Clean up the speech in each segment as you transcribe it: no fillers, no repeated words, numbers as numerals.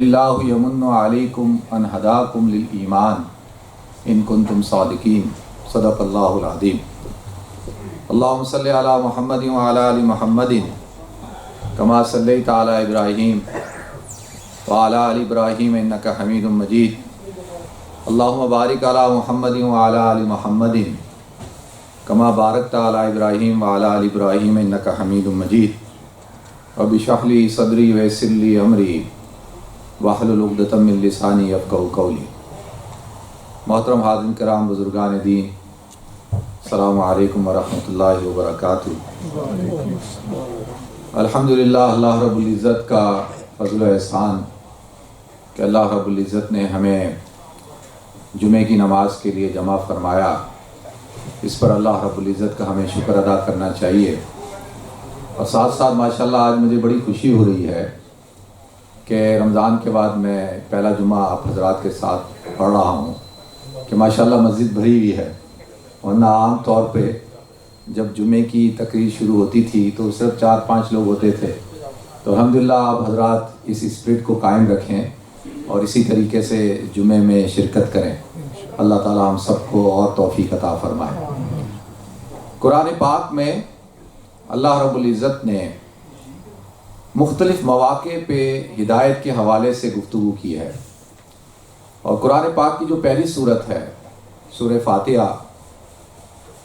اللہ یمن علیکم ان ہداکم للایمان ان کنتم صادقین صدق اللہ العظیم۔ اللہم صلی علی محمد وعلی آل محمد کما صلیت علی ابراہیم وعلی آل ابراہیم انک حمید مجید۔ اللہم بارک علی محمد وعلی آل محمد کما بارکت علی ابراہیم وعلی آل ابراہیم انک حمید مجید۔ رب اشرح لی صدری ویسر لی امری واحلل عقدۃ من لسانی یفقہوا قولی۔ محترم حاضرین کرام، بزرگان دین، السلام علیکم ورحمۃ اللہ وبرکاتہ۔ الحمدللہ، اللہ رب العزت کا فضل و احسان کہ اللہ رب العزت نے ہمیں جمعہ کی نماز کے لیے جمع فرمایا۔ اس پر اللہ رب العزت کا ہمیں شکر ادا کرنا چاہیے۔ اور ساتھ ساتھ ماشاءاللہ آج مجھے بڑی خوشی ہو رہی ہے کہ رمضان کے بعد میں پہلا جمعہ آپ حضرات کے ساتھ پڑھ رہا ہوں کہ ماشاءاللہ مسجد بھری ہوئی ہے، ورنہ عام طور پہ جب جمعے کی تقریر شروع ہوتی تھی تو صرف 4-5 لوگ ہوتے تھے۔ تو الحمدللہ آپ حضرات اس اسپرٹ کو قائم رکھیں اور اسی طریقے سے جمعے میں شرکت کریں۔ اللہ تعالی ہم سب کو اور توفیق عطا فرمائے۔ قرآن پاک میں اللہ رب العزت نے مختلف مواقع پہ ہدایت کے حوالے سے گفتگو کی ہے، اور قرآن پاک کی جو پہلی سورت ہے سورہ فاتحہ،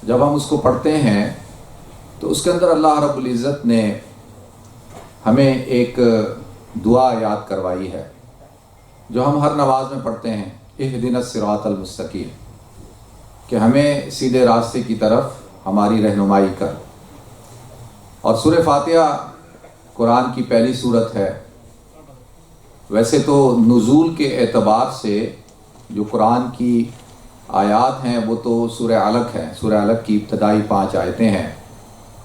جب ہم اس کو پڑھتے ہیں تو اس کے اندر اللہ رب العزت نے ہمیں ایک دعا یاد کروائی ہے جو ہم ہر نماز میں پڑھتے ہیں، اہدنا الصراط المستقیم، کہ ہمیں سیدھے راستے کی طرف ہماری رہنمائی کر۔ اور سورہ فاتحہ قرآن کی پہلی سورت ہے۔ ویسے تو نزول کے اعتبار سے جو قرآن کی آیات ہیں وہ تو سورہ علق ہے، سورہ علق کی ابتدائی 5 آیتیں ہیں،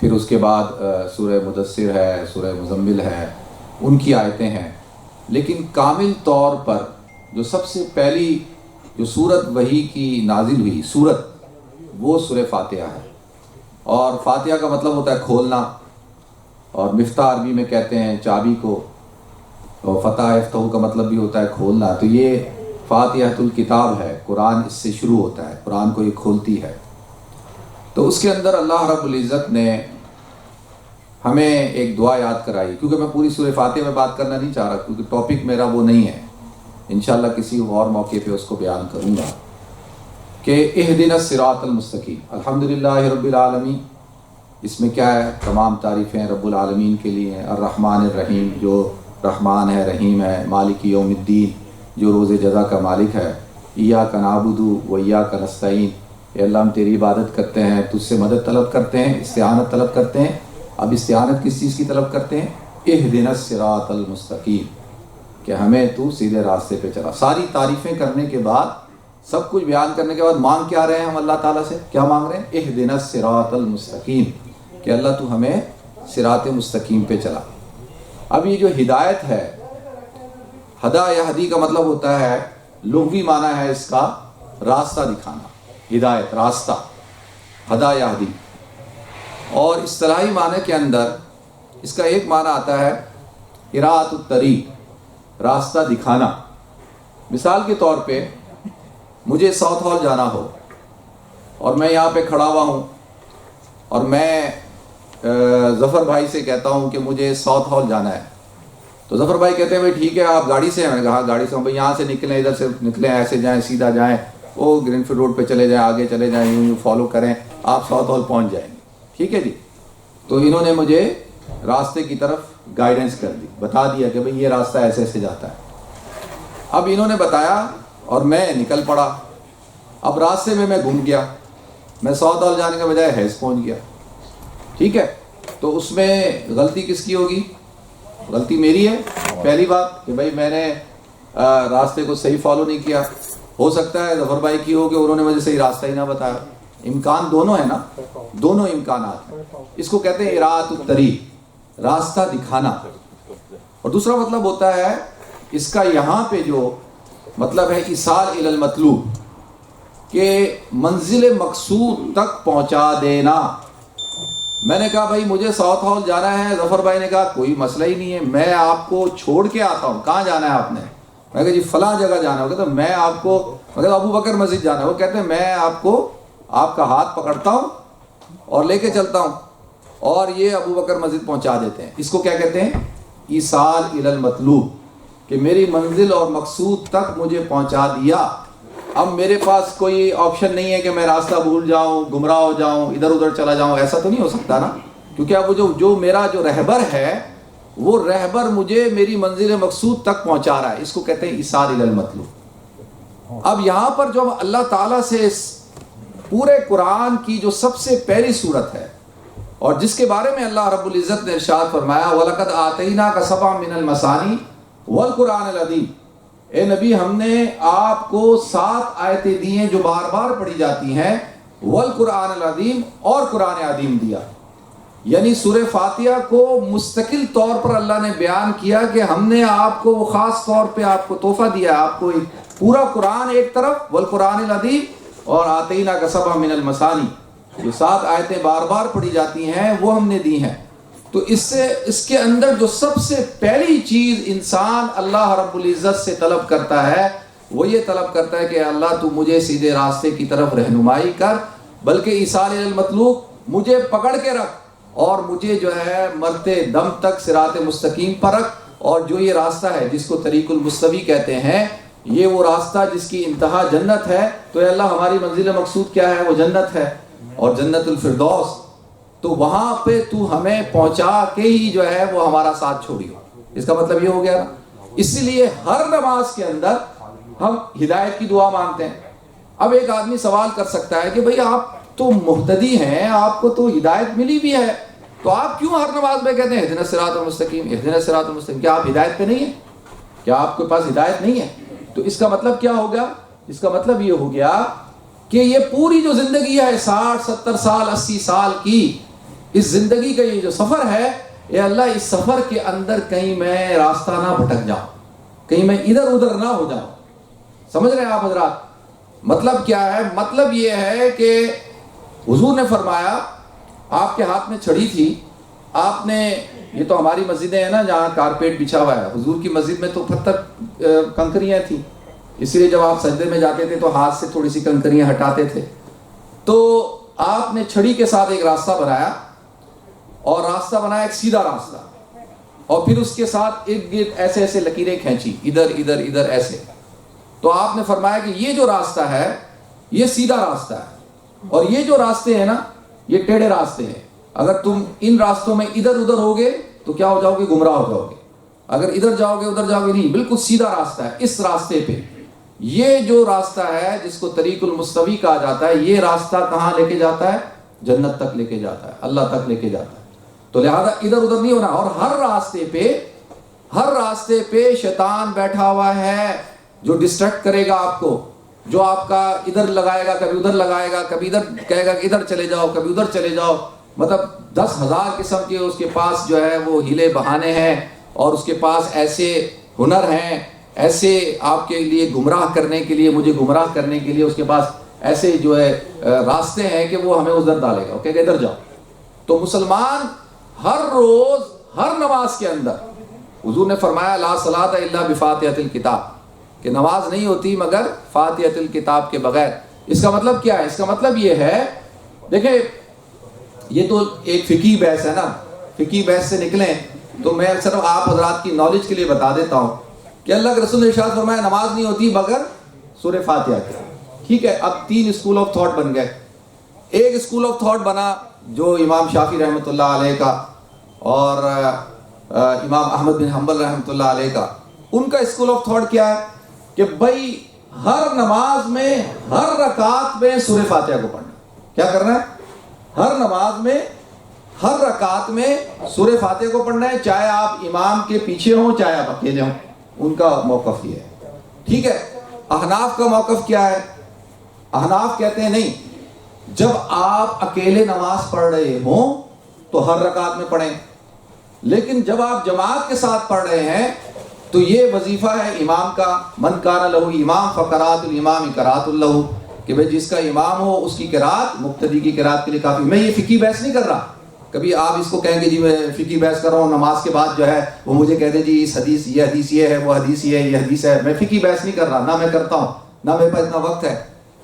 پھر اس کے بعد سورہ مدثر ہے، سورہ مزمل ہے، ان کی آیتیں ہیں، لیکن کامل طور پر جو سب سے پہلی جو سورت وحی کی نازل ہوئی سورت وہ سورہ فاتحہ ہے۔ اور فاتحہ کا مطلب ہوتا ہے کھولنا، اور مفتاح عربی میں کہتے ہیں چابی کو، اور فتح یفتح کا مطلب بھی ہوتا ہے کھولنا۔ تو یہ فاتحۃ الکتاب ہے، قرآن اس سے شروع ہوتا ہے، قرآن کو یہ کھولتی ہے۔ تو اس کے اندر اللہ رب العزت نے ہمیں ایک دعا یاد کرائی، کیونکہ میں پوری سورہ فاتحہ میں بات کرنا نہیں چاہ رہا کیونکہ ٹاپک میرا وہ نہیں ہے، انشاءاللہ کسی اور موقع پہ اس کو بیان کروں گا، کہ اہدنا الصراط المستقیم۔ الحمدللہ رب العالمین، اس میں کیا ہے؟ تمام تعریفیں رب العالمین کے لیے ہیں۔ الرحمن الرحیم، جو رحمان ہے، رحیم ہے۔ مالک یوم الدین، جو روز جزا کا مالک ہے۔ ایاک نعبد و ایاک نستعین، اے اللہ ہم تیری عبادت کرتے ہیں، تجھ سے مدد طلب کرتے ہیں، استعانت طلب کرتے ہیں۔ اب استعانت کس چیز کی طلب کرتے ہیں؟ اہدنا الصراط المستقیم، کہ ہمیں تو سیدھے راستے پہ چلا۔ ساری تعریفیں کرنے کے بعد، سب کچھ بیان کرنے کے بعد مانگ کیا رہے ہیں ہم اللہ تعالیٰ سے؟ کیا مانگ رہے ہیں؟ اہدنا الصراط المستقیم، کہ اللہ تو ہمیں صراط مستقیم پہ چلا۔ اب یہ جو ہدایت ہے، ہدا یہدی کا مطلب ہوتا ہے، لغوی معنی ہے اس کا راستہ دکھانا، ہدایت راستہ، ہدا یہدی۔ اور اصطلاحی معنی کے اندر اس کا ایک معنی آتا ہے اراۃ الطریق، راستہ دکھانا۔ مثال کے طور پہ مجھے ساؤتھ ہال جانا ہو اور میں یہاں پہ کھڑا ہوا ہوں اور میں ظفر بھائی سے کہتا ہوں کہ مجھے ساؤتھ ہال جانا ہے، تو ظفر بھائی کہتے ہیں بھائی ٹھیک ہے آپ گاڑی سے ہیں؟ میں نے کہا گاڑی سے ہوں بھائی، یہاں سے نکلیں، ادھر سے نکلیں، ایسے جائیں، سیدھا جائیں، وہ گرین فیلڈ روڈ پہ چلے جائیں، آگے چلے جائیں، یوں فالو کریں، آپ ساؤتھ ہال پہنچ جائیں گے۔ ٹھیک ہے جی، تو انہوں نے مجھے راستے کی طرف گائیڈنس کر دی، بتا دیا کہ بھائی یہ راستہ ایسے ایسے جاتا ہے۔ اب انہوں نے بتایا اور میں نکل پڑا، اب راستے میں گم گیا، میں ساؤتھ ہال جانے کے بجائے حیض پہنچ گیا۔ ٹھیک ہے، تو اس میں غلطی کس کی ہوگی؟ غلطی میری ہے پہلی بات، کہ بھائی میں نے راستے کو صحیح فالو نہیں کیا۔ ہو سکتا ہے ظفر بھائی کی ہو کہ انہوں نے مجھے صحیح راستہ ہی نہ بتایا۔ امکان دونوں ہے نا، دونوں امکانات ہیں۔ اس کو کہتے ہیں اراۃ الطریق، راستہ دکھانا۔ اور دوسرا مطلب ہوتا ہے اس کا یہاں پہ جو مطلب ہے ایصال الی المطلوب، کہ منزل مقصود تک پہنچا دینا۔ میں نے کہا بھائی مجھے ساؤتھ ہال جانا ہے، ظفر بھائی نے کہا کوئی مسئلہ ہی نہیں ہے، میں آپ کو چھوڑ کے آتا ہوں۔ کہاں جانا ہے آپ نے؟ میں کہا جی فلاں جگہ جانا ہے، وہ کہتا میں آپ کو، مگر ابو بکر مسجد جانا ہے، وہ کہتے ہیں میں آپ کو آپ کا ہاتھ پکڑتا ہوں اور لے کے چلتا ہوں، اور یہ ابو بکر مسجد پہنچا دیتے ہیں. اس کو کیا کہتے ہیں؟ ایصال الی المطلوب، کہ میری منزل اور مقصود تک مجھے پہنچا دیا. اب میرے پاس کوئی آپشن نہیں ہے کہ میں راستہ بھول جاؤں، گمراہ ہو جاؤں، ادھر ادھر چلا جاؤں، ایسا تو نہیں ہو سکتا نا، کیونکہ اب وہ جو میرا جو رہبر ہے وہ رہبر مجھے میری منزل مقصود تک پہنچا رہا ہے. اس کو کہتے ہیں ایصال الی المطلوب. اب یہاں پر جو اللہ تعالیٰ سے پورے قرآن کی جو سب سے پہلی صورت ہے اور جس کے بارے میں اللہ رب العزت نے ارشاد فرمایا وَلَقَدْ آتَيْنَاكَ سَبْعًا مِنَ الْمَثَانِي وَالْقُرْآنِ الْعَظِيمِ، اے نبی ہم نے آپ کو 7 آیتیں دی ہیں جو بار بار پڑھی جاتی ہیں، والقرآن العظیم، اور قرآن عظیم دیا. یعنی سورہ فاتحہ کو مستقل طور پر اللہ نے بیان کیا کہ ہم نے آپ کو وہ خاص طور پہ آپ کو تحفہ دیا، آپ کو پورا قرآن ایک طرف، والقرآن العظیم، اور آتیناک سبع من المثانی، جو 7 آیتیں بار بار پڑھی جاتی ہیں وہ ہم نے دی ہیں. تو اس کے اندر جو سب سے پہلی چیز انسان اللہ رب العزت سے طلب کرتا ہے وہ یہ طلب کرتا ہے کہ اللہ تو مجھے سیدھے راستے کی طرف رہنمائی کر، بلکہ ایصال الی المطلوب، مجھے پکڑ کے رکھ اور مجھے جو ہے مرتے دم تک صراط مستقیم پر رکھ. اور جو یہ راستہ ہے جس کو طریق المستوی کہتے ہیں، یہ وہ راستہ جس کی انتہا جنت ہے. تو اے اللہ ہماری منزل مقصود کیا ہے؟ وہ جنت ہے، اور جنت الفردوس. تو وہاں پہ تو ہمیں پہنچا کے ہی جو ہے وہ ہمارا ساتھ چھوڑیو. اس کا مطلب یہ ہو گیا نا. اسی لیے ہر نماز کے اندر ہم ہدایت کی دعا مانگتے ہیں. اب ایک آدمی سوال کر سکتا ہے کہ بھئی آپ تو مہتدی ہیں، آپ کو تو ہدایت ملی بھی ہے، تو آپ کیوں ہر نماز میں کہتے ہیں اہدنا الصراط المستقیم، اہدنا الصراط المستقیم؟ کیا آپ ہدایت پہ نہیں ہیں؟ کیا آپ کے پاس ہدایت نہیں ہے؟ تو اس کا مطلب کیا ہو گیا؟ اس کا مطلب یہ ہو گیا کہ یہ پوری جو زندگی ہے 60 70 سال 80 سال کی، اس زندگی کا یہ جو سفر ہے، اے اللہ اس سفر کے اندر کہیں میں راستہ نہ بھٹک جاؤں، کہیں میں ادھر ادھر نہ ہو جاؤں. سمجھ رہے ہیں آپ حضرات؟ مطلب کیا ہے؟ مطلب یہ ہے کہ حضور نے فرمایا آپ کے ہاتھ میں چھڑی تھی، آپ نے، یہ تو ہماری مسجدیں ہیں نا جہاں کارپیٹ بچھا ہوا ہے، حضور کی مسجد میں تو پتھر کنکریاں تھیں، اس لیے جب آپ سجدے میں جاتے تھے تو ہاتھ سے تھوڑی سی کنکریاں ہٹاتے تھے. تو آپ نے چھڑی کے ساتھ ایک راستہ بنایا، اور راستہ بنایا ایک سیدھا راستہ، اور پھر اس کے ساتھ ارد گرد ایسے ایسے لکیریں کھینچی، ادھر ادھر ادھر ایسے. تو آپ نے فرمایا کہ یہ جو راستہ ہے یہ سیدھا راستہ ہے، اور یہ جو راستے ہیں نا یہ ٹیڑھے راستے ہیں. اگر تم ان راستوں میں ادھر ادھر ہوگے تو کیا ہو جاؤ گے؟ گمراہ ہو جاؤ گے. اگر ادھر جاؤ گے ادھر جاؤ گے نہیں، بالکل سیدھا راستہ ہے. اس راستے پہ، یہ جو راستہ ہے جس کو طریق المستوی کہا جاتا ہے، یہ راستہ کہاں لے کے جاتا ہے؟ جنت تک لے کے جاتا ہے، اللہ تک لے کے جاتا ہے. تو لہذا ادھر ادھر نہیں ہونا. اور ہر راستے پہ شیطان بیٹھا ہوا ہے جو ڈسٹریکٹ کرے گا آپ کو، جو آپ کا ادھر لگائے گا، کبھی ادھر لگائے گا، کبھی ادھر کہے گا کہ ادھر چلے جاؤ، کبھی ادھر چلے جاؤ. مطلب 10,000 قسم کے اس کے پاس جو ہے وہ ہیلے بہانے ہیں، اور اس کے پاس ایسے ہنر ہیں، ایسے آپ کے لیے گمراہ کرنے کے لیے، مجھے گمراہ کرنے کے لیے اس کے پاس ایسے جو ہے راستے ہیں کہ وہ ہمیں ادھر ڈالے گا، کہے گا ادھر جاؤ. تو مسلمان ہر روز ہر نماز کے اندر، حضور نے فرمایا لا صلاۃ الا بفاتحۃ الکتاب، کہ نماز نہیں ہوتی مگر فاتحۃ الکتاب کے بغیر. اس کا مطلب کیا ہے؟ اس کا مطلب یہ ہے، دیکھیں یہ تو ایک فقہی بحث ہے نا، فقہی بحث سے نکلیں تو میں صرف آپ حضرات کی نالج کے لیے بتا دیتا ہوں کہ اللہ کے رسول نے ارشاد فرمایا نماز نہیں ہوتی مگر سورہ فاتحہ کے. ٹھیک ہے، اب 3 اسکول آف تھاٹ بن گئے. ایک اسکول آف تھاٹ بنا جو امام شافعی رحمۃ اللہ علیہ کا اور امام احمد بن حنبل رحمۃ اللہ علیہ کا. ان کا اسکول آف تھاٹ کیا ہے کہ بھائی ہر نماز میں ہر رکعت میں سورہ فاتحہ کو پڑھنا. کیا کرنا ہے؟ ہر نماز میں ہر رکعت میں سورہ فاتحہ کو پڑھنا ہے، چاہے آپ امام کے پیچھے ہوں چاہے آپ اکیلے ہوں. ان کا موقف یہ ہے. ٹھیک ہے، احناف کا موقف کیا ہے؟ احناف کہتے ہیں نہیں، جب آپ اکیلے نماز پڑھ رہے ہوں تو ہر رکعت میں پڑھیں، لیکن جب آپ جماعت کے ساتھ پڑھ رہے ہیں تو یہ وظیفہ ہے امام کا، من کان لہ امام فقرات الامام قرات لہ، کہ بھئی جس کا امام ہو اس کی قرات مقتدی کی قرات کے لیے کافی. میں یہ فقہی بحث نہیں کر رہا، کبھی آپ اس کو کہیں گے جی میں فقہی بحث کر رہا ہوں نماز کے بعد جو ہے وہ مجھے کہہ دے جی اس حدیث یہ حدیث یہ ہے وہ حدیث یہ ہے یہ حدیث ہے. میں فقہی بحث نہیں کر رہا، نہ میں کرتا ہوں، نہ میرے پاس اتنا وقت ہے،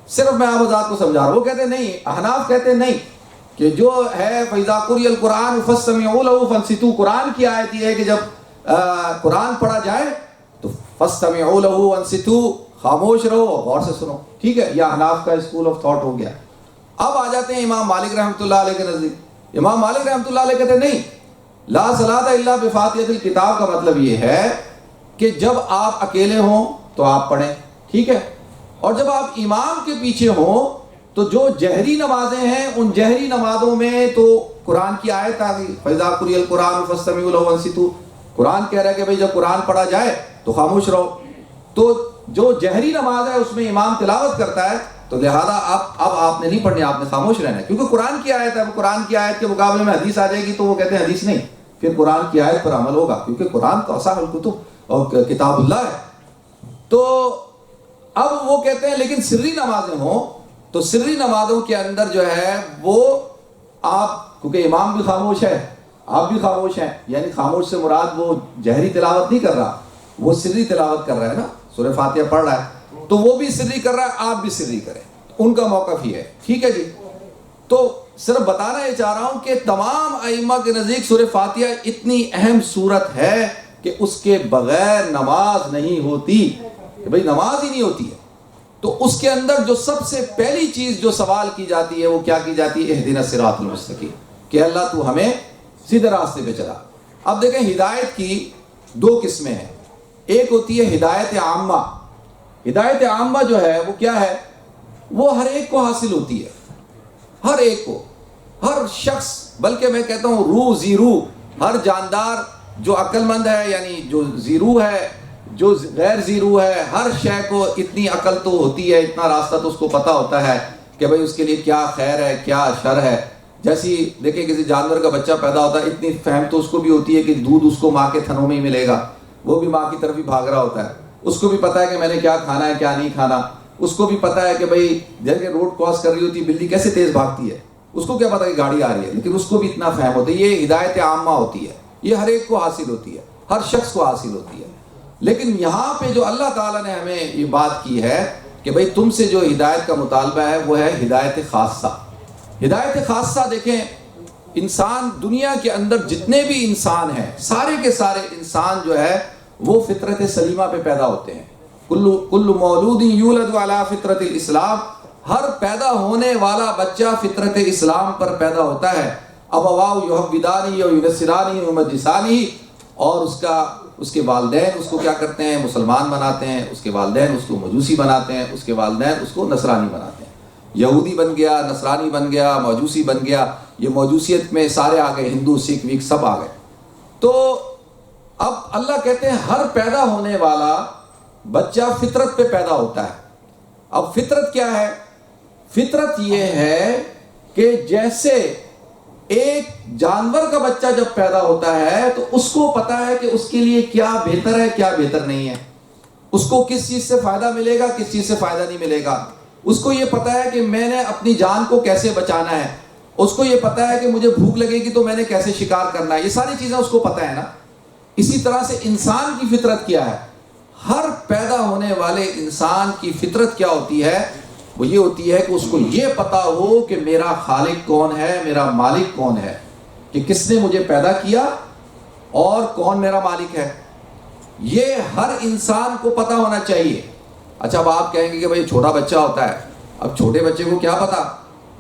صرف میں آپ حضرات کو سمجھا رہا ہوں. وہ کہتے ہیں نہیں، احناف کہتے ہیں نہیں کہ جو ہے فَإِذَا قُرِئَ الْقُرْآنُ فَاسْتَمِعُوا لَهُ وَانصِتُوا، قرآن کی آیت یہ ہے کہ جب قرآن پڑھا جائے تو فَاسْتَمِعُوا لَهُ وَانصِتُوا، خاموش رہو غور سے سنو. ٹھیک ہے، یہ احناف کا اسکول آف تھاٹ ہو گیا. اب آ جاتے ہیں امام مالک رحمۃ اللہ علیہ کے نزدیک. امام مالک رحمۃ اللہ علیہ کہتے ہیں نہیں، لا صلاۃ الا بفاتحۃ الکتاب کا مطلب یہ ہے کہ جب آپ اکیلے ہوں تو آپ پڑھیں، ٹھیک ہے، اور جب آپ امام کے پیچھے ہوں تو جو جہری نمازیں ہیں ان جہری نمازوں میں تو قرآن کی آیت آ گئی فَإِذَا قُرِئَ الْقُرْآنُ فَاسْتَمِعُوا لَهُ وَانصِتُوا. قرآن کہہ رہا ہے کہ بھئی جب قرآن پڑھا جائے تو خاموش رہو. تو جو جہری نماز ہے اس میں امام تلاوت کرتا ہے تو لہذا اب آپ نے نہیں پڑھنی، آپ نے خاموش رہنا ہے، کیونکہ قرآن کی آیت ہے. قرآن کی آیت کے مقابلے میں حدیث آ جائے گی تو وہ کہتے ہیں حدیث نہیں، پھر قرآن کی آیت پر عمل ہوگا، کیونکہ قرآن تو اصح الکتب اور کتاب اللہ ہے. تو اب وہ کہتے ہیں لیکن سری نمازیں ہوں تو سری نمازوں کے اندر جو ہے وہ آپ، کیونکہ امام بھی خاموش ہے آپ بھی خاموش ہیں، یعنی خاموش سے مراد وہ جہری تلاوت نہیں کر رہا، وہ سری تلاوت کر رہا ہے نا، سورہ فاتحہ پڑھ رہا ہے تو وہ بھی سری کر رہا ہے، آپ بھی سری کریں، ان کا موقف ہی ہے. ٹھیک ہے جی. تو صرف بتانا یہ چاہ رہا ہوں کہ تمام ائمہ کے نزدیک سورہ فاتحہ اتنی اہم سورت ہے کہ اس کے بغیر نماز نہیں ہوتی، کہ بھئی نماز ہی نہیں ہوتی ہے. تو اس کے اندر جو سب سے پہلی چیز جو سوال کی جاتی ہے وہ کیا کی جاتی ہے؟ اہدنا الصراط المستقیم، کہ اللہ تو ہمیں سیدھے راستے پہ چلا. اب دیکھیں ہدایت کی دو قسمیں ہیں. ایک ہوتی ہے ہدایت عامہ. ہدایت عامہ جو ہے وہ کیا ہے؟ وہ ہر ایک کو حاصل ہوتی ہے، ہر ایک کو، ہر شخص، بلکہ میں کہتا ہوں روح زیرو، ہر جاندار جو عقل مند ہے، یعنی جو زیرو ہے، جو غیر زیرو ہے، ہر شے کو اتنی عقل تو ہوتی ہے، اتنا راستہ تو اس کو پتہ ہوتا ہے کہ بھئی اس کے لیے کیا خیر ہے کیا شر ہے. جیسی دیکھیں کسی جانور کا بچہ پیدا ہوتا ہے، اتنی فہم تو اس کو بھی ہوتی ہے کہ دودھ اس کو ماں کے تھنوں میں ہی ملے گا، وہ بھی ماں کی طرف ہی بھاگ رہا ہوتا ہے. اس کو بھی پتہ ہے کہ میں نے کیا کھانا ہے کیا نہیں کھانا. اس کو بھی پتہ ہے کہ بھئی جیسے روڈ کراس کر رہی ہوتی ہے بلی کیسے تیز بھاگتی ہے، اس کو کیا پتہ کہ گاڑی آ رہی ہے، لیکن اس کو بھی اتنا فہم ہوتا ہے. یہ ہدایت عامہ ہوتی ہے، یہ ہر ایک کو حاصل ہوتی ہے، ہر شخص کو حاصل ہوتی ہے. لیکن یہاں پہ جو اللہ تعالیٰ نے ہمیں یہ بات کی ہے کہ بھئی تم سے جو ہدایت کا مطالبہ ہے وہ ہے ہدایت خاصہ. ہدایت خاصہ دیکھیں، انسان دنیا کے اندر جتنے بھی انسان ہیں سارے کے سارے انسان جو ہے وہ فطرت سلیمہ پہ پیدا ہوتے ہیں. کل مولود یولد علی فطرت الاسلام، ہر پیدا ہونے والا بچہ فطرت اسلام پر پیدا ہوتا ہے. ابواہ یحودانی و ینصرانی و مجوسانی، اور اس کے والدین اس کو کیا کرتے ہیں؟ مسلمان بناتے ہیں، اس کے والدین اس کو مجوسی بناتے ہیں، اس کے والدین اس کو نصرانی بناتے ہیں. یہودی بن گیا، نصرانی بن گیا، مجوسی بن گیا، یہ موجوسیت میں سارے آ گئے، ہندو سکھ وک سب آ گئے. تو اب اللہ کہتے ہیں ہر پیدا ہونے والا بچہ فطرت پہ پیدا ہوتا ہے. اب فطرت کیا ہے؟ فطرت یہ ہے کہ جیسے ایک جانور کا بچہ جب پیدا ہوتا ہے تو اس کو پتا ہے کہ اس کے لیے کیا بہتر ہے کیا بہتر نہیں ہے، اس کو کس چیز سے فائدہ ملے گا کس چیز سے فائدہ نہیں ملے گا. اس کو یہ پتا ہے کہ میں نے اپنی جان کو کیسے بچانا ہے، اس کو یہ پتا ہے کہ مجھے بھوک لگے گی تو میں نے کیسے شکار کرنا ہے، یہ ساری چیزیں اس کو پتا ہے نا. اسی طرح سے انسان کی فطرت کیا ہے؟ ہر پیدا ہونے والے انسان کی فطرت کیا ہوتی ہے؟ وہ یہ ہوتی ہے کہ اس کو یہ پتا ہو کہ میرا خالق کون ہے، میرا مالک کون ہے، کہ کس نے مجھے پیدا کیا اور کون میرا مالک ہے. یہ ہر انسان کو پتا ہونا چاہیے. اچھا اب آپ کہیں گے کہ بھئی چھوٹا بچہ ہوتا ہے، اب چھوٹے بچے کو کیا پتا،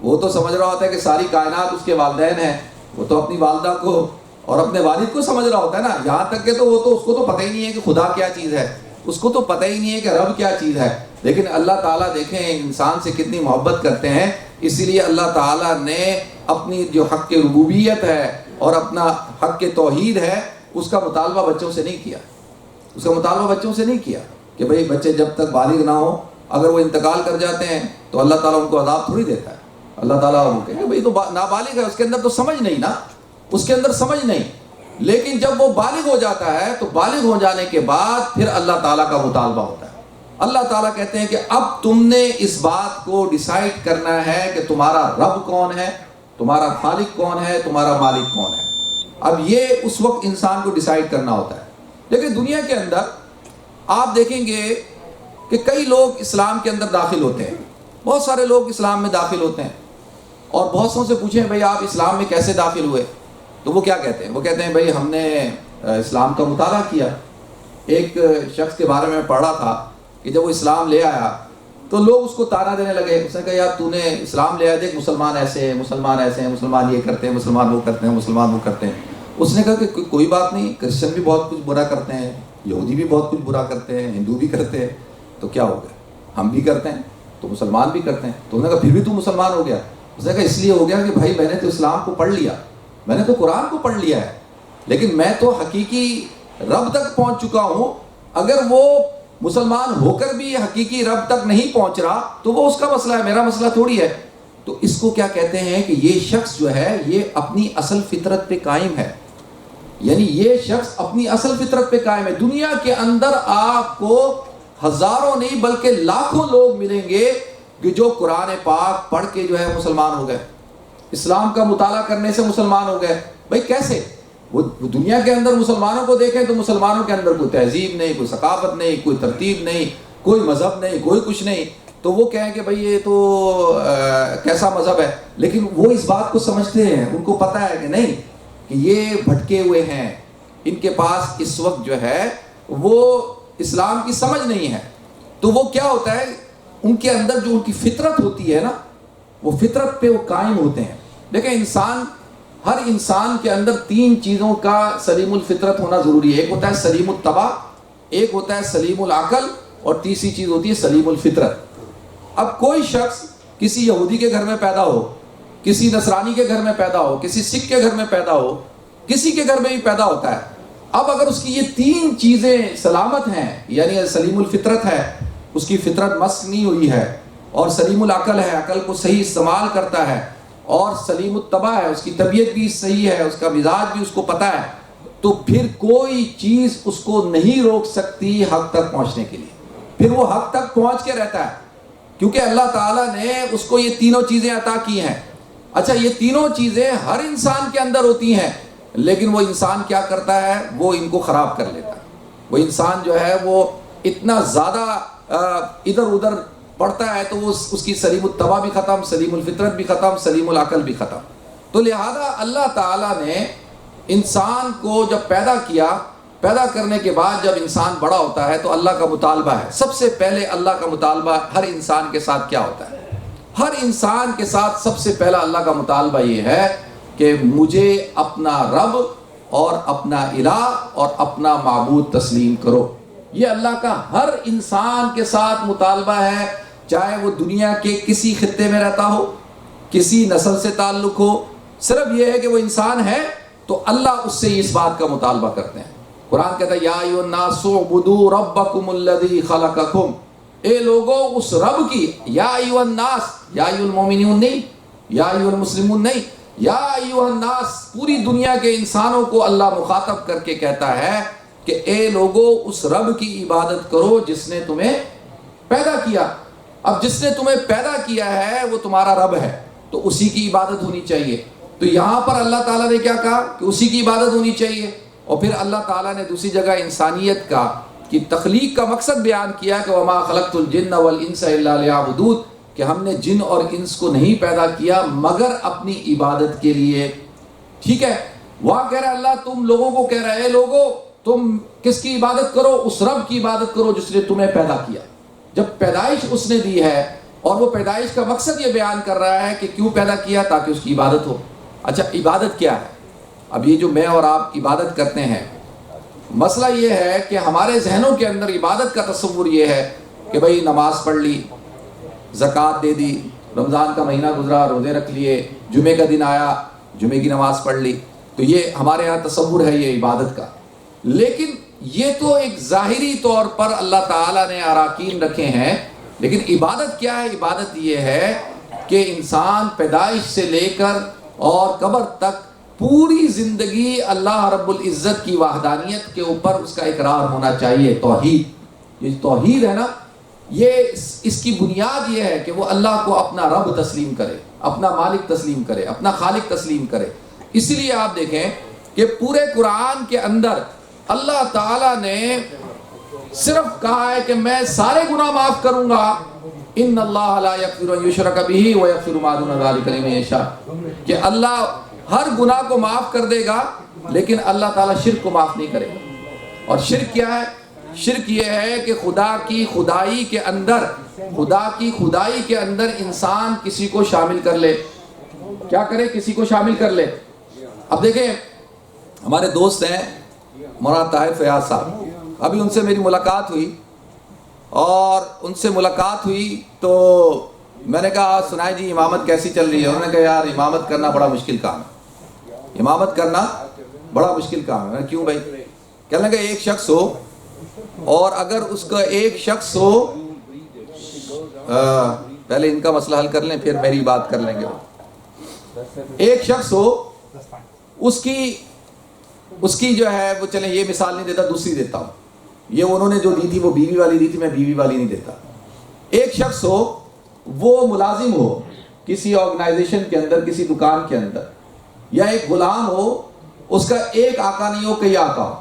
وہ تو سمجھ رہا ہوتا ہے کہ ساری کائنات اس کے والدین ہیں، وہ تو اپنی والدہ کو اور اپنے والد کو سمجھ رہا ہوتا ہے نا. یہاں تک کہ تو وہ تو اس کو تو پتہ ہی نہیں ہے کہ خدا کیا چیز ہے، اس کو تو پتہ ہی نہیں ہے کہ رب کیا چیز ہے. لیکن اللہ تعالیٰ دیکھیں انسان سے کتنی محبت کرتے ہیں، اسی لیے اللہ تعالیٰ نے اپنی جو حق ربوبیت ہے اور اپنا حق توحید ہے اس کا مطالبہ بچوں سے نہیں کیا. اس کا مطالبہ بچوں سے نہیں کیا کہ بھئی بچے جب تک بالغ نہ ہو، اگر وہ انتقال کر جاتے ہیں تو اللہ تعالیٰ ان کو عذاب تھوڑی دیتا ہے. اللہ تعالیٰ وہ کہے بھئی تو نابالغ ہے، اس کے اندر تو سمجھ نہیں نا، اس کے اندر سمجھ نہیں. لیکن جب وہ بالغ ہو جاتا ہے تو بالغ ہو جانے کے بعد پھر اللہ تعالیٰ کا مطالبہ ہوتا ہے. اللہ تعالیٰ کہتے ہیں کہ اب تم نے اس بات کو ڈیسائیڈ کرنا ہے کہ تمہارا رب کون ہے تمہارا خالق کون ہے، تمہارا مالک کون ہے. اب یہ اس وقت انسان کو ڈیسائیڈ کرنا ہوتا ہے. لیکن دنیا کے اندر آپ دیکھیں گے کہ کئی لوگ اسلام کے اندر داخل ہوتے ہیں، بہت سارے لوگ اسلام میں داخل ہوتے ہیں، اور بہت سو سے پوچھیں بھائی آپ اسلام میں کیسے داخل ہوئے، تو وہ کیا کہتے ہیں؟ وہ کہتے ہیں بھائی ہم نے اسلام کا مطالعہ کیا. ایک شخص کے بارے میں پڑھ رہا تھا کہ جب وہ اسلام لے آیا تو لوگ اس کو تانا دینے لگے. اس نے کہا یار تو نے اسلام لے آیا، دیکھ مسلمان ایسے ہیں، مسلمان ایسے ہیں، مسلمان یہ کرتے ہیں، مسلمان وہ کرتے ہیں، مسلمان وہ کرتے ہیں. اس نے کہا کہ کوئی بات نہیں، کرسچن بھی بہت کچھ برا کرتے ہیں، یہودی بھی بہت کچھ برا کرتے ہیں، ہندو بھی کرتے ہیں، تو کیا ہو گیا؟ ہم بھی کرتے ہیں تو مسلمان بھی کرتے ہیں. تو انہوں نے کہا پھر بھی تو مسلمان ہو گیا. اس نے کہا اس لیے ہو گیا کہ بھائی میں نے تو اسلام کو پڑھ لیا، میں نے تو قرآن کو پڑھ لیا ہے، لیکن میں تو حقیقی رب تک پہنچ چکا ہوں. اگر وہ مسلمان ہو کر بھی حقیقی رب تک نہیں پہنچ رہا تو وہ اس کا مسئلہ ہے، میرا مسئلہ تھوڑی ہے. تو اس کو کیا کہتے ہیں کہ یہ شخص جو ہے یہ اپنی اصل فطرت پہ قائم ہے. یعنی یہ شخص اپنی اصل فطرت پہ قائم ہے. دنیا کے اندر آپ کو ہزاروں نہیں بلکہ لاکھوں لوگ ملیں گے کہ جو قرآن پاک پڑھ کے جو ہے مسلمان ہو گئے، اسلام کا مطالعہ کرنے سے مسلمان ہو گئے. بھائی کیسے؟ وہ دنیا کے اندر مسلمانوں کو دیکھیں تو مسلمانوں کے اندر کوئی تہذیب نہیں، کوئی ثقافت نہیں، کوئی ترتیب نہیں، کوئی مذہب نہیں، کوئی کچھ نہیں. تو وہ کہیں کہ بھئی یہ تو کیسا مذہب ہے. لیکن وہ اس بات کو سمجھتے ہیں، ان کو پتہ ہے کہ نہیں کہ یہ بھٹکے ہوئے ہیں، ان کے پاس اس وقت جو ہے وہ اسلام کی سمجھ نہیں ہے. تو وہ کیا ہوتا ہے، ان کے اندر جو ان کی فطرت ہوتی ہے نا، وہ فطرت پہ وہ قائم ہوتے ہیں. دیکھیں ہر انسان کے اندر تین چیزوں کا سلیم الفطرت ہونا ضروری ہے. ایک ہوتا ہے سلیم الطبع، ایک ہوتا ہے سلیم العقل، اور تیسری چیز ہوتی ہے سلیم الفطرت. اب کوئی شخص کسی یہودی کے گھر میں پیدا ہو، کسی نصرانی کے گھر میں پیدا ہو، کسی سکھ کے گھر میں پیدا ہو، کسی کے گھر میں بھی پیدا ہوتا ہے. اب اگر اس کی یہ تین چیزیں سلامت ہیں، یعنی سلیم الفطرت ہے، اس کی فطرت مسخ نہیں ہوئی ہے، اور سلیم العقل ہے، عقل کو صحیح استعمال کرتا ہے، اور سلیم الطبع ہے، اس کی طبیعت بھی صحیح ہے، اس کا مزاج بھی اس کو پتہ ہے، تو پھر کوئی چیز اس کو نہیں روک سکتی حق تک پہنچنے کے لیے. پھر وہ حق تک پہنچ کے رہتا ہے، کیونکہ اللہ تعالیٰ نے اس کو یہ تینوں چیزیں عطا کی ہیں. اچھا یہ تینوں چیزیں ہر انسان کے اندر ہوتی ہیں، لیکن وہ انسان کیا کرتا ہے، وہ ان کو خراب کر لیتا ہے. وہ انسان جو ہے وہ اتنا زیادہ ادھر ادھر پڑھتا ہے تو وہ اس کی سلیم الطبع بھی ختم، سلیم الفطرت بھی ختم، سلیم العقل بھی ختم. تو لہذا اللہ تعالیٰ نے انسان کو جب پیدا کیا، پیدا کرنے کے بعد جب انسان بڑا ہوتا ہے تو اللہ کا مطالبہ ہے. سب سے پہلے اللہ کا مطالبہ ہر انسان کے ساتھ کیا ہوتا ہے؟ ہر انسان کے ساتھ سب سے پہلا اللہ کا مطالبہ یہ ہے کہ مجھے اپنا رب اور اپنا الہ اور اپنا معبود تسلیم کرو. یہ اللہ کا ہر انسان کے ساتھ مطالبہ ہے، چاہے وہ دنیا کے کسی خطے میں رہتا ہو، کسی نسل سے تعلق ہو. صرف یہ ہے کہ وہ انسان ہے تو اللہ اس سے اس بات کا مطالبہ کرتے ہیں. قرآن کہتا ہے یا ایھا الناس اعبدوا ربکم الذی خلقکم، اے لوگوں اس رب کی، یا ایھا الناس، یا ایھا المؤمنون نہیں، یا ایھا المسلمون نہیں، یا ایھا الناس، پوری دنیا کے انسانوں کو اللہ مخاطب کر کے کہتا ہے کہ اے لوگوں اس رب کی عبادت کرو جس نے تمہیں پیدا کیا. اب جس نے تمہیں پیدا کیا ہے وہ تمہارا رب ہے، تو اسی کی عبادت ہونی چاہیے. تو یہاں پر اللہ تعالیٰ نے کیا کہا کہ اسی کی عبادت ہونی چاہیے. اور پھر اللہ تعالیٰ نے دوسری جگہ انسانیت کی تخلیق کا مقصد بیان کیا کہ وما خلقت الجن والانس الا لیعبدون، کہ ہم نے جن اور انس کو نہیں پیدا کیا مگر اپنی عبادت کے لیے. ٹھیک ہے، وہاں کہہ رہا ہے اللہ تم لوگوں کو کہہ رہا ہے اے لوگوں تم کس کی عبادت کرو؟ اس رب کی عبادت کرو جس نے تمہیں پیدا کیا. جب پیدائش اس نے دی ہے اور وہ پیدائش کا مقصد یہ بیان کر رہا ہے کہ کیوں پیدا کیا، تاکہ اس کی عبادت ہو. اچھا عبادت کیا ہے؟ اب یہ جو میں اور آپ عبادت کرتے ہیں، مسئلہ یہ ہے کہ ہمارے ذہنوں کے اندر عبادت کا تصور یہ ہے کہ بھئی نماز پڑھ لی، زکوٰۃ دے دی، رمضان کا مہینہ گزرا روزے رکھ لیے، جمعے کا دن آیا جمعے کی نماز پڑھ لی. تو یہ ہمارے ہاں تصور ہے یہ عبادت کا. لیکن یہ تو ایک ظاہری طور پر اللہ تعالیٰ نے اراکین رکھے ہیں، لیکن عبادت کیا ہے؟ عبادت یہ ہے کہ انسان پیدائش سے لے کر اور قبر تک پوری زندگی اللہ رب العزت کی وحدانیت کے اوپر اس کا اقرار ہونا چاہیے. توحید، یہ توحید ہے نا، یہ اس کی بنیاد یہ ہے کہ وہ اللہ کو اپنا رب تسلیم کرے. اپنا مالک تسلیم کرے، اپنا خالق تسلیم کرے۔ اسی لیے آپ دیکھیں کہ پورے قرآن کے اندر اللہ تعالیٰ نے صرف کہا ہے کہ میں سارے گناہ معاف کروں گا، ان اللہ لا یغفر ان یشرک بہ ویغفر ما دون ذلک لمن یشاء، کہ اللہ ہر گناہ کو معاف کر دے گا لیکن اللہ تعالیٰ شرک کو معاف نہیں کرے گا۔ اور شرک کیا ہے؟ شرک یہ ہے کہ خدا کی خدائی کے اندر انسان کسی کو شامل کر لے۔ کیا کرے؟ کسی کو شامل کر لے۔ اب دیکھیں ہمارے دوست ہیں مولانا طاہر فیاض صاحب، ابھی ان سے میری ملاقات ہوئی، اور ان سے ملاقات ہوئی تو میں نے کہا سنائے جی امامت کیسی چل رہی ہے؟ انہوں نے کہا یار امامت کرنا بڑا مشکل کام ہے، امامت کرنا بڑا مشکل کام ہے۔ کیوں بھائی؟ کہنے لگا ایک شخص ہو، اور اگر اس کا ایک شخص ہو، پہلے ان کا مسئلہ حل کر لیں پھر میری بات کر لیں گے۔ ایک شخص ہو، اس کی جو ہے وہ، چلیں یہ مثال نہیں دیتا، دوسری دیتا ہوں، یہ انہوں نے جو دی تھی وہ بیوی والی دی تھی، میں بیوی والی نہیں دیتا۔ ایک شخص ہو، وہ ملازم ہو کسی آرگنائزیشن کے اندر، کسی دکان کے اندر، یا ایک غلام ہو، اس کا ایک آقا نہیں ہو، کئی آقا ہو۔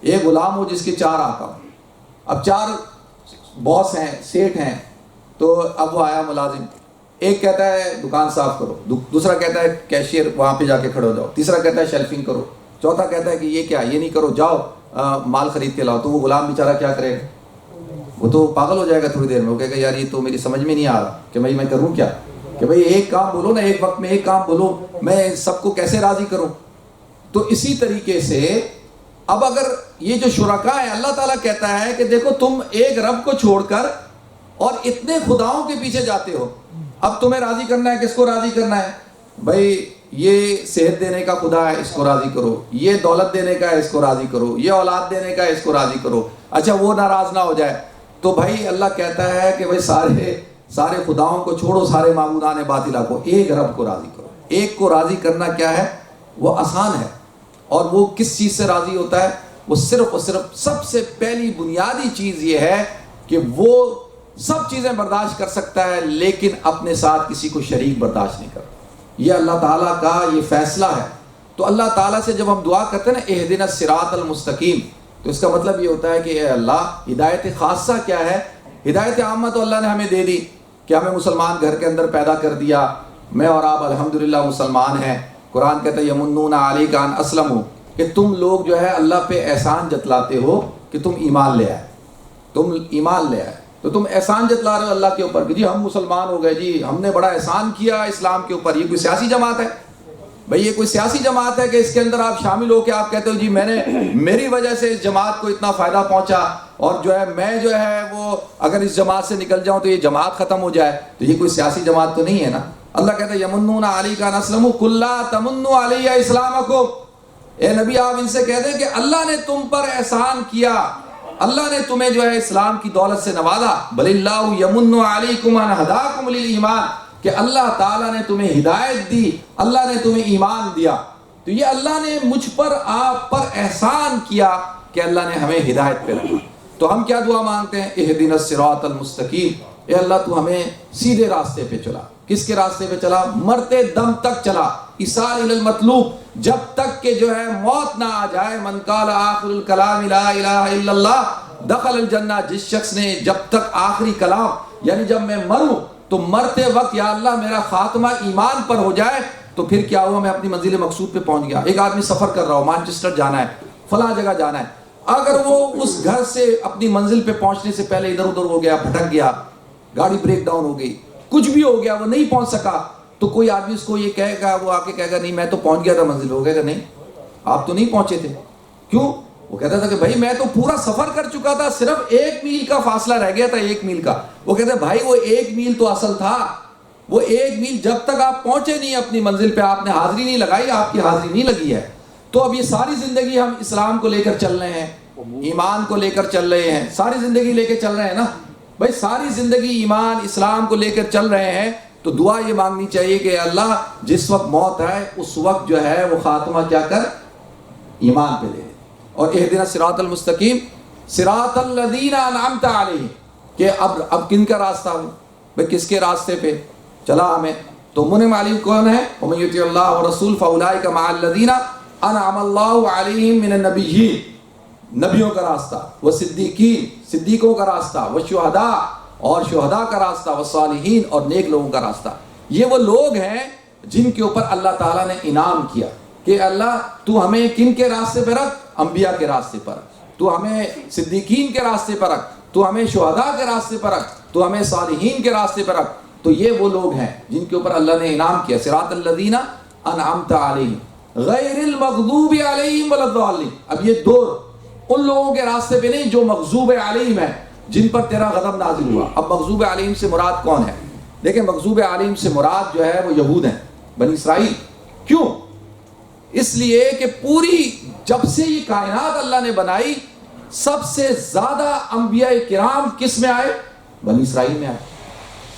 ایک غلام ہو جس کے 4 آقا ہو۔ اب 4 باس ہیں، سیٹ ہیں، تو اب وہ آیا ملازم، ایک کہتا ہے دکان صاف کرو، دوسرا کہتا ہے کیشیئر وہاں پہ جا کے کھڑے ہو جاؤ، تیسرا کہتا ہے شیلفنگ کرو، چوتھا کہتا ہے کہ یہ کیا، یہ نہیں کرو، جاؤ مال خرید کے لاؤ۔ تو وہ غلام بیچارہ کیا کرے گا؟ وہ تو پاگل ہو جائے گا تھوڑی دیر میں، وہ کہے گا یار یہ تو میری سمجھ میں نہیں آ رہا کہ بھائی میں کروں کیا، کہ بھائی ایک کام بولو نا، ایک وقت میں ایک کام بولو، میں سب کو کیسے راضی کروں؟ تو اسی طریقے سے اب اگر یہ جو شرکا ہے، اللہ تعالیٰ کہتا ہے کہ دیکھو تم ایک رب کو چھوڑ کر اور اتنے خداؤں کے پیچھے جاتے ہو، اب تمہیں راضی کرنا ہے، کس کو راضی کرنا ہے؟ بھائی یہ صحت دینے کا خدا ہے، اس کو راضی کرو، یہ دولت دینے کا ہے، اس کو راضی کرو، یہ اولاد دینے کا ہے، اس کو راضی کرو، اچھا وہ ناراض نہ ہو جائے۔ تو بھائی اللہ کہتا ہے کہ بھائی سارے خداؤں کو چھوڑو، سارے معبودان باطلہ کو، ایک رب کو راضی کرو۔ ایک کو راضی کرنا کیا ہے؟ وہ آسان ہے۔ اور وہ کس چیز سے راضی ہوتا ہے؟ وہ صرف اور صرف سب سے پہلی بنیادی چیز یہ ہے کہ وہ سب چیزیں برداشت کر سکتا ہے لیکن اپنے ساتھ کسی کو شریک برداشت نہیں کرتا۔ یہ اللہ تعالیٰ کا یہ فیصلہ ہے۔ تو اللہ تعالیٰ سے جب ہم دعا کرتے ہیں نا اہدنا الصراط المستقیم، تو اس کا مطلب یہ ہوتا ہے کہ اے اللہ، ہدایت خاصہ کیا ہے؟ ہدایت عامہ تو اللہ نے ہمیں دے دی کہ ہمیں مسلمان گھر کے اندر پیدا کر دیا، میں اور آپ الحمدللہ مسلمان ہیں۔ قرآن کہتا ہے یمنون علیک ان اسلموا، کہ تم لوگ جو ہے اللہ پہ احسان جتلاتے ہو کہ تم ایمان لے آئے، تم ایمان لے آئے، تو تم احسان جتلا رہے ہو اللہ کے اوپر کہ جی ہم مسلمان ہو گئے، جی ہم نے بڑا احسان کیا اسلام کے اوپر۔ یہ کوئی سیاسی جماعت ہے؟ بھئی یہ کوئی سیاسی جماعت ہے کہ اس کے اندر آپ شامل ہو کے آپ کہتے ہو جی میری وجہ سے اس جماعت کو اتنا فائدہ پہنچا، اور جو ہے میں جو ہے وہ اگر اس جماعت سے نکل جاؤں تو یہ جماعت ختم ہو جائے؟ تو یہ کوئی سیاسی جماعت تو نہیں ہے نا۔ اللہ کہتا ہے یمنون علیک ان اسلموا قل لا تمنوا علی اسلامکم، اے نبی آپ ان سے کہہ دیں کہ اللہ نے تم پر احسان کیا، اللہ نے تمہیں جو ہے اسلام کی دولت سے نوازا۔ بل اللہ یمن علیکم ان ہداکم للایمان، کہ اللہ تعالیٰ نے تمہیں ہدایت دی، اللہ نے تمہیں ایمان دیا۔ تو یہ اللہ نے مجھ پر آپ پر احسان کیا کہ اللہ نے ہمیں ہدایت پہ رکھا۔ تو ہم کیا دعا مانگتے ہیں؟ اہدنا الصراط المستقیم، اے اللہ تو ہمیں سیدھے راستے پہ چلا۔ کس کے راستے پہ چلا؟ مرتے دم تک چلا، ایصال الی المطلوب، جب تک کہ جو ہے موت نہ آ جائے۔ من قال آخر الکلام لا الہ الا اللہ دخل الجنہ، جس شخص نے جب تک آخری کلام یعنی جب میں مروں تو مرتے وقت یا اللہ میرا خاتمہ ایمان پر ہو جائے، تو پھر کیا ہوا؟ میں اپنی منزل مقصود پہ پہنچ گیا۔ ایک آدمی سفر کر رہا ہو، مانچسٹر جانا ہے، فلاں جگہ جانا ہے، اگر وہ اس گھر سے اپنی منزل پہ پہنچنے سے پہلے ادھر ادھر ہو گیا، بھٹک گیا، گاڑی بریک ڈاؤن ہو گئی، کچھ بھی ہو گیا، وہ نہیں پہنچ سکا، تو کوئی آدمی اس کو یہ کہے گا، وہ آ کے کہے گا نہیں میں تو پہنچ گیا تھا منزل، ہو گیا کہ نہیں آپ تو نہیں پہنچے تھے؟ کیوں؟ وہ کہتا تھا کہ بھائی میں تو پورا سفر کر چکا تھا، صرف 1 میل کا فاصلہ رہ گیا تھا، 1 میل کا۔ وہ کہتے بھائی وہ 1 میل تو اصل تھا، وہ 1 میل جب تک آپ پہنچے نہیں اپنی منزل پہ، آپ نے حاضری نہیں لگائی، آپ کی حاضری نہیں لگی ہے۔ تو اب یہ ساری زندگی ہم اسلام کو لے کر چل رہے ہیں، ایمان کو لے کر چل رہے ہیں، ساری زندگی لے کے چل رہے ہیں نا بھائی، ساری زندگی ایمان اسلام کو لے کر چل رہے ہیں، تو دعا یہ مانگنی چاہیے کہ اللہ جس وقت موت ہے اس وقت جو ہے وہ خاتمہ کیا کر؟ ایمان پہ لے۔ اور اہدنا الصراط المستقیم صراط الذین انعمت علیہم، کہ اب کن کا راستہ ہو بھائی؟ کس کے راستے پہ چلا ہمیں؟ تو منعم علیہم کون ہے؟ ومن یطع اللہ ورسول فاولئک مع الذین انعم اللہ علیہم من النبیین، نبیوں کا راستہ، والصدیقین، صدیقوں کا راستہ، والشہداء، اور شہداء کا راستہ، والصالحین، اور نیک لوگوں کا راستہ۔ یہ وہ لوگ ہیں جن کے اوپر اللہ تعالیٰ نے انعام کیا کہ اللہ تو ہمیں کن کے راستے پر رکھ؟ انبیاء کے راستے پر، تو ہمیں صدیقین کے راستے پر رکھ، تو ہمیں شہداء کے راستے پر رکھ، تو ہمیں صالحین کے راستے پر رکھ۔ تو یہ وہ لوگ ہیں جن کے اوپر اللہ نے انعام کیا، صراط الذین انعمت علیہم غیر المغضوب علیہم ولا الضالین۔ اب یہ دو ان لوگوں کے راستے پہ نہیں جو مغضوب علیہم ہیں، جن پر تیرا غضب نازل ہوا۔ اب مغضوب علیہم سے مراد کون ہے؟ دیکھیں مغضوب علیہم سے مراد جو ہے وہ یہود ہیں، بنی اسرائیل۔ کیوں؟ اس لیے کہ پوری جب سے یہ کائنات اللہ نے بنائی، سب سے زیادہ انبیاء کرام کس میں آئے؟ بنی اسرائیل میں آئے۔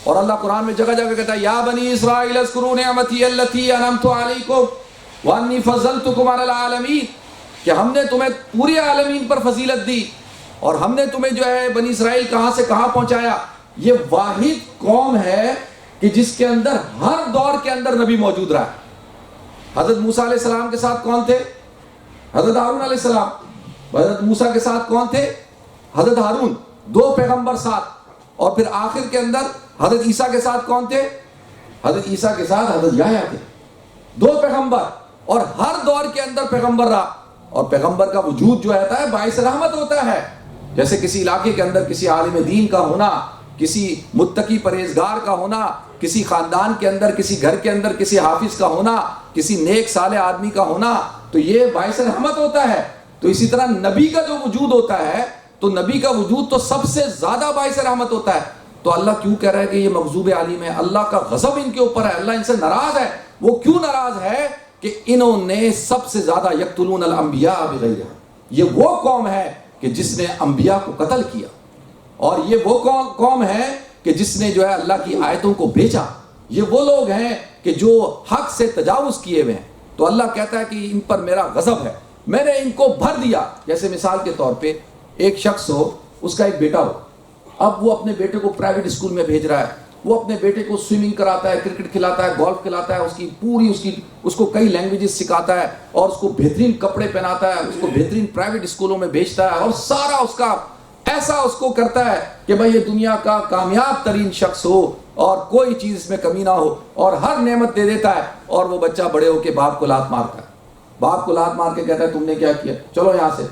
اور اللہ قرآن میں جگہ جگہ کہتا ہے یا بنی اسرائیل اذکروا نعمتی التی انعمت علیکم وانی فضلتکم علی العالمین، کہ ہم نے تمہیں پورے عالمین پر فضیلت دی اور ہم نے تمہیں جو ہے بنی اسرائیل کہاں سے کہاں پہنچایا۔ یہ واحد قوم ہے کہ جس کے اندر ہر دور کے اندر نبی موجود رہا ہے۔ حضرت موسیٰ علیہ السلام کے ساتھ کون تھے؟ حضرت ہارون علیہ السلام۔ حضرت موسیٰ کے ساتھ کون تھے؟ حضرت ہارون، دو پیغمبر ساتھ۔ اور پھر آخر کے اندر حضرت عیسیٰ کے ساتھ کون تھے؟ حضرت عیسیٰ کے ساتھ حضرت یحییٰ تھے، دو پیغمبر، اور ہر دور کے اندر پیغمبر رہا۔ اور پیغمبر کا وجود جو ہوتا ہے باعث رحمت ہوتا ہے، جیسے کسی علاقے کے اندر کسی عالم دین کا ہونا، کسی متقی پرہیزگار کا ہونا، کسی خاندان کے اندر، کسی گھر کے اندر کسی حافظ کا ہونا، کسی نیک صالح آدمی کا ہونا، تو یہ باعث رحمت ہوتا ہے۔ تو اسی طرح نبی کا جو وجود ہوتا ہے، تو نبی کا وجود تو سب سے زیادہ باعث رحمت ہوتا ہے۔ تو اللہ کیوں کہہ رہا ہے کہ یہ مغضوب علیہم ہے؟ اللہ کا غضب ان کے اوپر ہے، اللہ ان سے ناراض ہے۔ وہ کیوں ناراض ہے؟ کہ انہوں نے سب سے زیادہ یقتلون الانبیاء بغیر حق، یہ وہ قوم ہے کہ جس نے انبیاء کو قتل کیا، اور یہ وہ قوم ہے کہ جس نے جو ہے اللہ کی آیتوں کو بیچا۔ یہ وہ لوگ ہیں کہ جو حق سے تجاوز کیے ہوئے ہیں۔ تو اللہ کہتا ہے کہ ان پر میرا غضب ہے، میں نے ان کو بھر دیا۔ جیسے مثال کے طور پہ ایک شخص ہو، اس کا ایک بیٹا ہو، اب وہ اپنے بیٹے کو پرائیویٹ اسکول میں بھیج رہا ہے، وہ اپنے بیٹے کو سوئمنگ کراتا ہے، کرکٹ کھلاتا ہے، گولف کھلاتا ہے، اس کو کئی لینگویجز سکھاتا ہے، اور اس کو بہترین کپڑے پہناتا ہے، اس کو بہترین پرائیویٹ اسکولوں میں بھیجتا ہے، اور سارا اس کا ایسا اس کو کرتا ہے کہ بھائی یہ دنیا کا کامیاب ترین شخص ہو اور کوئی چیز اس میں کمی نہ ہو، اور ہر نعمت دے دیتا ہے۔ اور وہ بچہ بڑے ہو کے باپ کو لات مارتا ہے، باپ کو لات مار کے کہتا ہے تم نے کیا کیا، چلو یہاں سے۔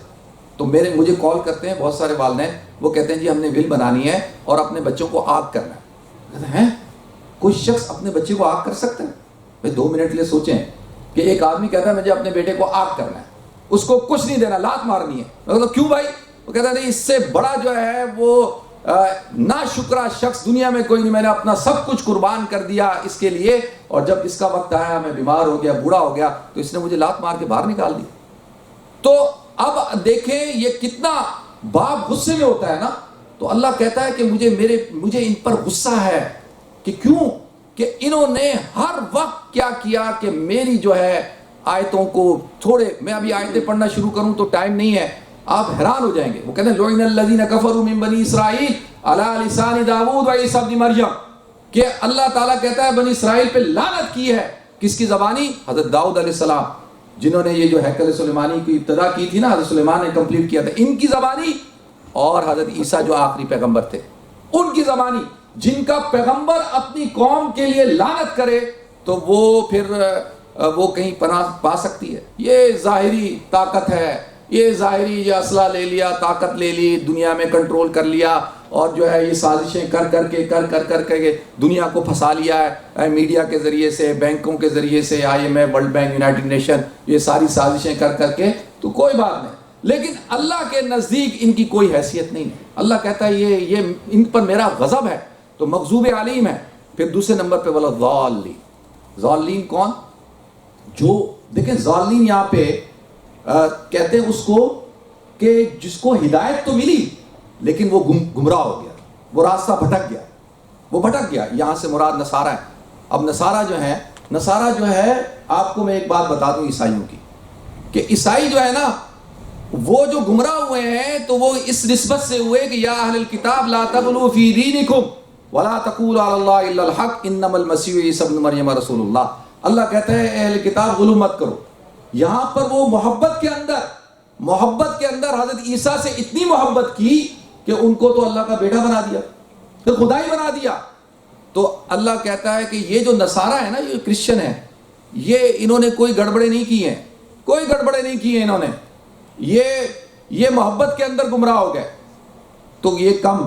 تو مجھے کال کرتے ہیں بہت سارے والدین، وہ کہتے ہیں جی ہم نے ول بنانی ہے اور اپنے بچوں کو آگ کرنا ہے۔ کہتے ہیں کوئی شخص اپنے بچے کو آگ کر سکتا ہے؟ بھائی 2 منٹ لیے سوچیں کہ ایک آدمی کہتا ہے مجھے اپنے بیٹے کو آگ کرنا ہے، اس کو کچھ نہیں دینا، لات مارنی ہے۔ میں کہتا ہوں کیوں بھائی؟ وہ کہتا ہے نہیں، اس سے بڑا جو ہے وہ ناشکرا شخص دنیا میں کوئی نہیں، میں نے اپنا سب کچھ قربان کر دیا اس کے لیے، اور جب اس کا وقت آیا، میں بیمار ہو گیا، بوڑھا ہو گیا، تو اس نے مجھے لات مار کے باہر نکال دی۔ تو اب دیکھیں یہ کتنا باپ غصے میں ہوتا ہے نا۔ تو اللہ کہتا ہے کہ مجھے ان پر غصہ ہے، کہ کیوں؟ کہ انہوں نے ہر وقت کیا کیا کہ میری جو ہے آیتوں کو میں ابھی آیتیں پڑھنا شروع کروں تو ٹائم نہیں ہے، آپ حیران ہو جائیں گے۔ وہ کہتے ہیں لعن الذین کفروا من بنی اسرائیل علی لسان داؤد و عیسی ابن مریم، کہ اللہ تعالیٰ کہتا ہے بنی اسرائیل پہ لعنت کی ہے۔ کس کی زبانی؟ حضرت داؤد علیہ السلام، جنہوں نے یہ جو ہیکل سلیمانی کی ابتدا کی تھی نا، حضرت سلیمان نے کمپلیٹ کیا تھا، ان کی زبانی، اور حضرت عیسیٰ جو آخری پیغمبر تھے ان کی زبانی۔ جن کا پیغمبر اپنی قوم کے لیے لعنت کرے تو وہ پھر وہ کہیں پناہ پا سکتی ہے؟ یہ ظاہری طاقت ہے، یہ ظاہری یہ اسلحہ لے لیا، طاقت لے لی، دنیا میں کنٹرول کر لیا، اور جو ہے یہ سازشیں کر کے دنیا کو پھنسا لیا ہے، میڈیا کے ذریعے سے، بینکوں کے ذریعے سے، IMF، world bank, United nation, یہ ساری سازشیں کر کے، تو کوئی بات نہیں۔ لیکن اللہ کے نزدیک ان کی کوئی حیثیت نہیں ہے۔ اللہ کہتا ہے یہ ان پر میرا غضب ہے، تو مغضوب علیہم ہے۔ پھر دوسرے نمبر پہ ولا ضالین۔ ضالین کون؟ جو دیکھیں ضالین یہاں پہ کہتے ہیں اس کو کہ جس کو ہدایت تو ملی لیکن وہ گمراہ ہو گیا، وہ راستہ بھٹک گیا۔ یہاں سے مراد نصارہ ہے۔ اب نصارہ جو ہے آپ کو میں ایک بات بتا دوں عیسائیوں کی، کہ عیسائی جو ہے نا، وہ جو گمراہ ہوئے ہیں تو وہ اس نسبت سے ہوئے کہ یا اہل الکتاب لا تغلوا فی دینکم، وَلَا تَقُولُوا عَلَى اللَّهِ إِلَّا الْحَقَّ إِنَّمَا الْمَسِيحُ عِیسیٰ ابْنُ مَرْیَمَ رسول اللہ. اللہ کہتا ہے اے اہل کتاب غلو مت کرو. یہاں پر وہ محبت کے اندر حضرت عیسیٰ سے اتنی محبت کی کہ ان کو تو اللہ کا بیٹا بنا دیا, پھر خدائی بنا دیا. تو اللہ کہتا ہے کہ یہ جو نصارہ ہے نا, یہ کرسچن ہے, یہ انہوں نے کوئی گڑبڑے نہیں کی ہیں, کوئی گڑبڑے نہیں کی ہیں انہوں نے, یہ محبت کے اندر گمراہ ہو گئے. تو یہ کم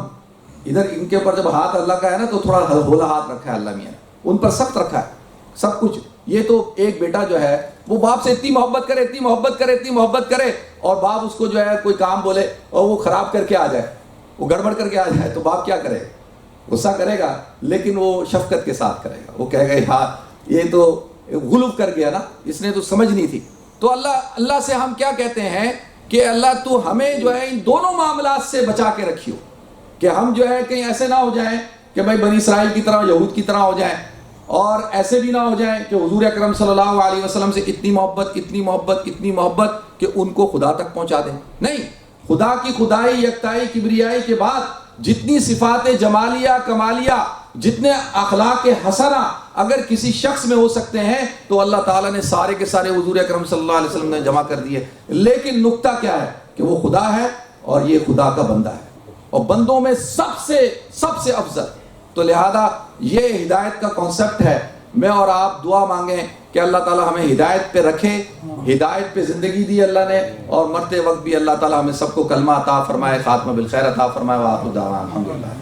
ادھر ان کے اوپر جب ہاتھ اللہ کا ہے نا تو تھوڑا ہولا ہاتھ رکھا ہے اللہ میاں نے, ان پر سخت رکھا ہے سب کچھ. یہ تو ایک بیٹا جو ہے وہ باپ سے اتنی محبت کرے اور باپ اس کو جو ہے کوئی کام بولے اور وہ خراب کر کے آ جائے, وہ گڑبڑ کر کے آ جائے, تو باپ کیا کرے؟ غصہ کرے گا, لیکن وہ شفقت کے ساتھ کرے گا. وہ کہے گا یار یہ تو غلو کر گیا نا, اس نے تو سمجھ نہیں تھی. تو اللہ سے ہم کیا کہتے ہیں کہ اللہ تو ہمیں جو ہے ان دونوں معاملات سے بچا کے رکھیو, کہ ہم جو ہے کہیں ایسے نہ ہو جائیں کہ بھائی بنی اسرائیل کی طرح, یہود کی طرح ہو جائیں, اور ایسے بھی نہ ہو جائیں کہ حضور اکرم صلی اللہ علیہ وسلم سے اتنی محبت کہ ان کو خدا تک پہنچا دیں. نہیں, خدا کی خدائی, یکتائی, کبریائی کے بعد جتنی صفات جمالیہ کمالیہ, جتنے اخلاق حسنہ اگر کسی شخص میں ہو سکتے ہیں تو اللہ تعالیٰ نے سارے کے سارے حضور اکرم صلی اللہ علیہ وسلم نے جمع کر دیے. لیکن نقطہ کیا ہے کہ وہ خدا ہے اور یہ خدا کا بندہ ہے, اور بندوں میں سب سے افضل. تو لہذا یہ ہدایت کا کانسیپٹ ہے. میں اور آپ دعا مانگیں کہ اللہ تعالیٰ ہمیں ہدایت پہ رکھے, ہدایت پہ زندگی دی اللہ نے, اور مرتے وقت بھی اللہ تعالیٰ ہمیں سب کو کلمہ عطا فرمائے, خاتمہ بالخیر عطا فرمائے. وآخر دعوانا الحمدللہ.